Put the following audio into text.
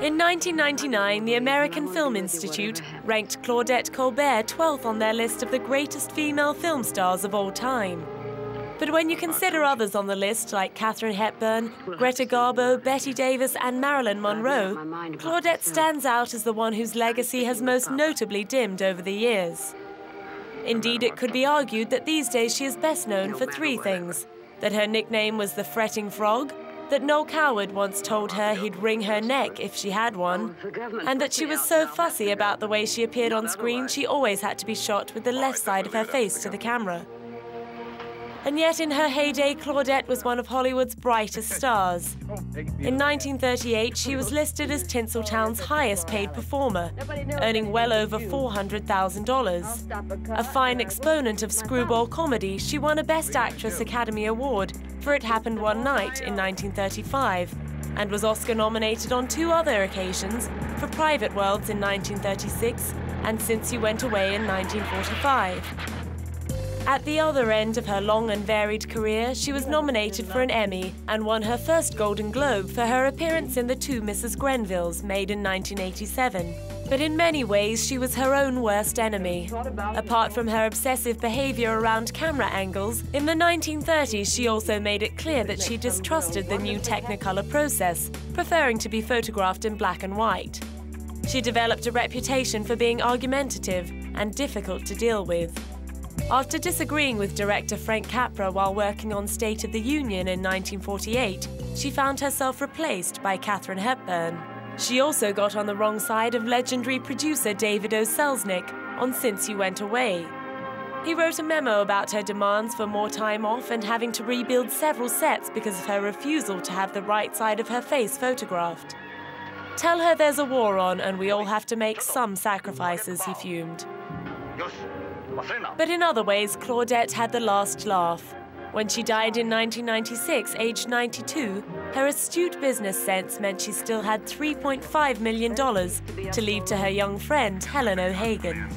In 1999, the American Film Institute ranked Claudette Colbert 12th on their list of the greatest female film stars of all time. But when you consider others on the list, like Katharine Hepburn, Greta Garbo, Bette Davis, and Marilyn Monroe, Claudette stands out as the one whose legacy has most notably dimmed over the years. Indeed, it could be argued that these days she is best known for three things: that her nickname was the Fretting Frog, that Noel Coward once told her he'd wring her neck if she had one, and that she was so fussy about the way she appeared on screen she always had to be shot with the left side of her face to the camera. And yet in her heyday, Claudette was one of Hollywood's brightest stars. In 1938, she was listed as Tinseltown's highest-paid performer, earning well over $400,000. A fine exponent of screwball comedy, she won a Best Actress Academy Award for It Happened One Night in 1935, and was Oscar-nominated on 2 other occasions for Private Worlds in 1936 and Since You Went Away in 1945. At the other end of her long and varied career, she was nominated for an Emmy and won her first Golden Globe for her appearance in The Two Mrs. Grenvilles, made in 1987. But in many ways, she was her own worst enemy. Apart from her obsessive behavior around camera angles, in the 1930s she also made it clear that she distrusted the new Technicolor process, preferring to be photographed in black and white. She developed a reputation for being argumentative and difficult to deal with. After disagreeing with director Frank Capra while working on State of the Union in 1948, she found herself replaced by Katharine Hepburn. She also got on the wrong side of legendary producer David O. Selznick on Since You Went Away. He wrote a memo about her demands for more time off and having to rebuild several sets because of her refusal to have the right side of her face photographed. "Tell her there's a war on and we all have to make some sacrifices," he fumed. But in other ways, Claudette had the last laugh. When she died in 1996, aged 92, her astute business sense meant she still had $3.5 million to leave to her young friend, Helen O'Hagan.